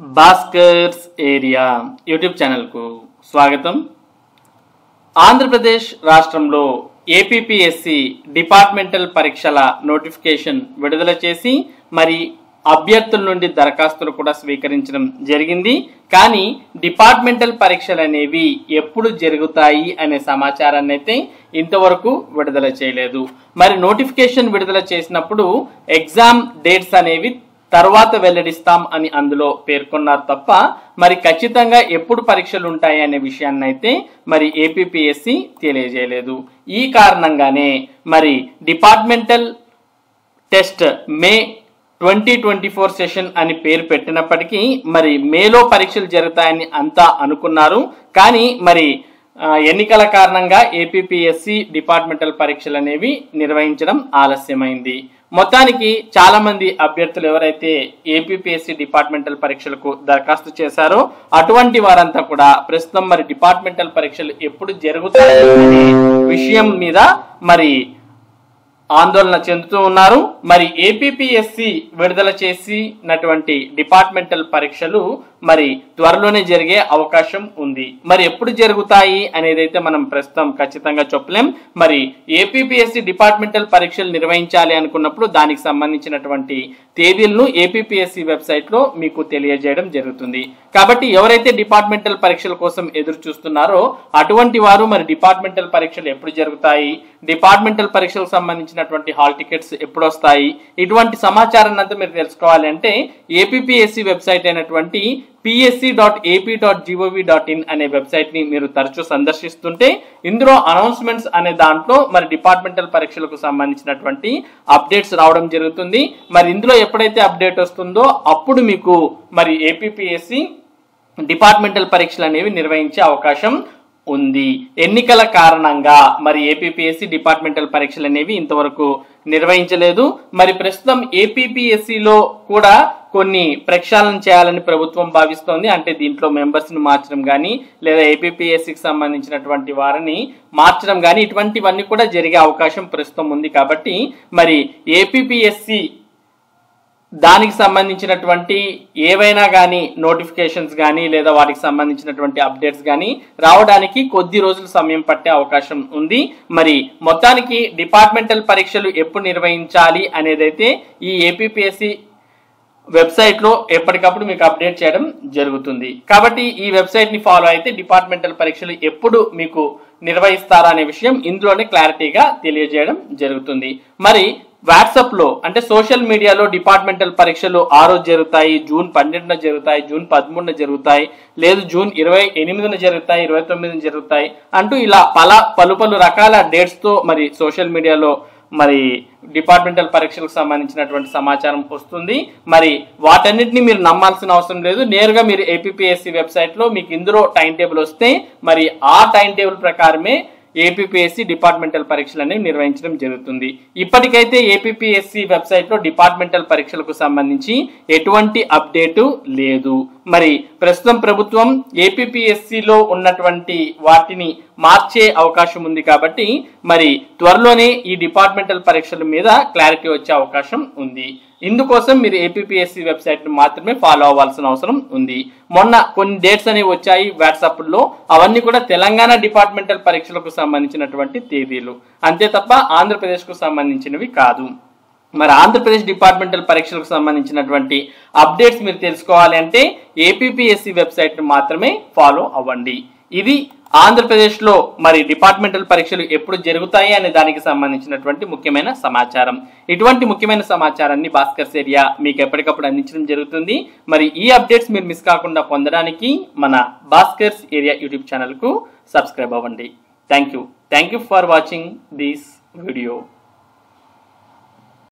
Bhaskar's area YouTube ఛానల్కు స్వాగతం. ఆంధ్రప్రదేశ్ రాష్ట్రంలో ఏపీపీఎస్సీ డిపార్ట్మెంటల్ పరీక్షల నోటిఫికేషన్ విడుదల చేసి మరి అభ్యర్థుల నుండి దరఖాస్తులు కూడా స్వీకరించడం జరిగింది. కానీ డిపార్ట్మెంటల్ పరీక్షలు అనేవి ఎప్పుడు జరుగుతాయి అనే సమాచారాన్ని అయితే ఇంతవరకు విడుదల చేయలేదు. మరి నోటిఫికేషన్ విడుదల చేసినప్పుడు ఎగ్జామ్ డేట్స్ అనేవి తర్వాత వెల్లడిస్తాం అని అందులో పేర్కొన్నారు తప్ప మరి ఖచ్చితంగా ఎప్పుడు పరీక్షలు ఉంటాయి అనే విషయాన్ని అయితే మరి ఏపీపీఎస్సీ తెలియజేయలేదు. ఈ కారణంగానే మరి డిపార్ట్మెంటల్ టెస్ట్ మే 2024 సెషన్ అని పేరు పెట్టినప్పటికీ మరి మేలో పరీక్షలు జరుగుతాయని అంతా అనుకున్నారు. కానీ మరి ఎన్నికల కారణంగా ఏపీపీఎస్సీ డిపార్ట్మెంటల్ పరీక్షలు అనేవి నిర్వహించడం ఆలస్యమైంది. మొత్తానికి చాలా మంది అభ్యర్థులు ఎవరైతే ఏపీపీఎస్సీ డిపార్ట్మెంటల్ పరీక్షలకు దరఖాస్తు చేశారో అటువంటి వారంతా కూడా ప్రస్తుతం మరి డిపార్ట్మెంటల్ పరీక్షలు ఎప్పుడు జరుగుతాయి అనే విషయం మీద మరి ఆందోళన చెందుతూ ఉన్నారు. మరి ఏపీపీఎస్సీ విడుదల చేసినటువంటి డిపార్ట్మెంటల్ పరీక్షలు మరి త్వరలోనే జరిగే అవకాశం ఉంది. మరి ఎప్పుడు జరుగుతాయి అనేది అయితే మనం ప్రస్తుతం ఖచ్చితంగా చెప్పలేం. మరి ఏపీపీఎస్సీ డిపార్ట్మెంటల్ పరీక్షలు నిర్వహించాలి అనుకున్నప్పుడు దానికి సంబంధించినటువంటి తేదీలను ఏపీపీఎస్సీ వెబ్సైట్ లో మీకు తెలియజేయడం జరుగుతుంది. కాబట్టి ఎవరైతే డిపార్ట్మెంటల్ పరీక్షల కోసం ఎదురు చూస్తున్నారో అటువంటి వారు మరి డిపార్ట్మెంటల్ పరీక్షలు ఎప్పుడు జరుగుతాయి, డిపార్ట్మెంటల్ పరీక్షలకు సంబంధించినటువంటి హాల్ టికెట్స్ ఎప్పుడు వస్తాయి, ఇటువంటి సమాచారాన్ని అంతా మీరు తెలుసుకోవాలి అంటే ఏపీపీఎస్సీ వెబ్సైట్ అయినటువంటి psc.ap.gov.in అనే వెబ్సైట్ ని మీరు తరచూ సందర్శిస్తుంటే ఇందులో అనౌన్స్మెంట్స్ అనే దాంట్లో మరి డిపార్ట్మెంటల్ పరీక్షలకు సంబంధించినటువంటి అప్డేట్స్ రావడం జరుగుతుంది. మరి ఇందులో ఎప్పుడైతే అప్డేట్ వస్తుందో అప్పుడు మీకు మరి ఏపీపీఎస్సీ డిపార్ట్మెంటల్ పరీక్షలు అనేవి నిర్వహించే అవకాశం ఉంది. ఎన్నికల కారణంగా మరి ఏపీపీఎస్సీ డిపార్ట్మెంటల్ పరీక్షలు అనేవి ఇంతవరకు నిర్వహించలేదు. మరి ప్రస్తుతం ఏపీపీఎస్సీలో కూడా కొన్ని ప్రక్షాళన చేయాలని ప్రభుత్వం భావిస్తోంది. అంటే దీంట్లో మెంబర్స్ ని మార్చడం కానీ లేదా ఏపీపీఎస్సీకి సంబంధించినటువంటి వారిని మార్చడం కానీ ఇటువంటివన్నీ కూడా జరిగే అవకాశం ప్రస్తుతం ఉంది. కాబట్టి మరి ఏపీపీఎస్సీ దానికి సంబంధించినటువంటి ఏవైనా కానీ నోటిఫికేషన్స్ కానీ లేదా వాటికి సంబంధించినటువంటి అప్డేట్స్ కానీ రావడానికి కొద్ది రోజులు సమయం పట్టే అవకాశం ఉంది. మరి మొత్తానికి డిపార్ట్మెంటల్ పరీక్షలు ఎప్పుడు నిర్వహించాలి అనేదైతే ఈ ఏపీపీఎస్సీ వెబ్సైట్ లో ఎప్పటికప్పుడు మీకు అప్డేట్ చేయడం జరుగుతుంది. కాబట్టి ఈ వెబ్సైట్ ని ఫాలో అయితే డిపార్ట్మెంటల్ పరీక్షలు ఎప్పుడు మీకు నిర్వహిస్తారా అనే విషయం ఇందులోనే క్లారిటీగా తెలియజేయడం జరుగుతుంది. మరి వాట్సాప్ లో అంటే సోషల్ మీడియాలో డిపార్ట్మెంటల్ పరీక్షలు ఆ రోజు జరుగుతాయి, జూన్ 12న జరుగుతాయి, జూన్ 13న జరుగుతాయి, లేదు జూన్ 28న జరుగుతాయి, 29న జరుగుతాయి అంటూ ఇలా పలు రకాల డేట్స్ తో మరి సోషల్ మీడియాలో మరి డిపార్ట్మెంటల్ పరీక్షలకు సంబంధించినటువంటి సమాచారం వస్తుంది. మరి వాటన్నిటిని మీరు నమ్మాల్సిన అవసరం లేదు. నేరుగా మీరు ఏపీపీఎస్సీ వెబ్సైట్ లో మీకు ఇందులో టైం టేబుల్ వస్తే మరి ఆ టైం టేబుల్ ప్రకారమే ఏపీపీఎస్సీ డిపార్ట్మెంటల్ పరీక్షలు అనేవి నిర్వహించడం జరుగుతుంది. ఇప్పటికైతే ఏపీపీఎస్సీ వెబ్సైట్ లో డిపార్ట్మెంటల్ పరీక్షలకు సంబంధించి ఎటువంటి అప్డేటు లేదు. మరి ప్రస్తుతం ప్రభుత్వం ఏపీపీఎస్సీలో ఉన్నటువంటి వాటిని మార్చే అవకాశం ఉంది. కాబట్టి మరి త్వరలోనే ఈ డిపార్ట్మెంటల్ పరీక్షల మీద క్లారిటీ వచ్చే అవకాశం ఉంది. ఇందుకోసం మీరు ఏపీపీఎస్సీ వెబ్సైట్ ను మాత్రమే ఫాలో అవ్వాల్సిన అవసరం ఉంది. మొన్న కొన్ని డేట్స్ అనేవి వచ్చాయి వాట్సాప్ లో, అవన్నీ కూడా తెలంగాణ డిపార్ట్మెంటల్ పరీక్షలకు సంబంధించినటువంటి తేదీలు అంతే తప్ప ఆంధ్రప్రదేశ్ కు సంబంధించినవి కాదు. మరి ఆంధ్రప్రదేశ్ డిపార్ట్మెంటల్ పరీక్షలకు సంబంధించినటువంటి అప్డేట్స్ మీరు తెలుసుకోవాలి అంటే ఏపీపీఎస్సీ వెబ్సైట్ ను మాత్రమే ఫాలో అవ్వండి. ఇది ఆంధ్రప్రదేశ్ లో మరి డిపార్ట్మెంటల్ పరీక్షలు ఎప్పుడు జరుగుతాయి అనే దానికి సంబంధించినటువంటి ముఖ్యమైన సమాచారం. ఇటువంటి ముఖ్యమైన సమాచారాన్ని భాస్కర్స్ ఏరియా మీకు ఎప్పటికప్పుడు అందించడం జరుగుతుంది. మరి ఈ అప్డేట్స్ మీరు మిస్ కాకుండా పొందడానికి మన భాస్కర్స్ ఏరియా యూట్యూబ్ ఛానల్ కు సబ్స్క్రైబ్ అవ్వండి. Thank you for watching this video.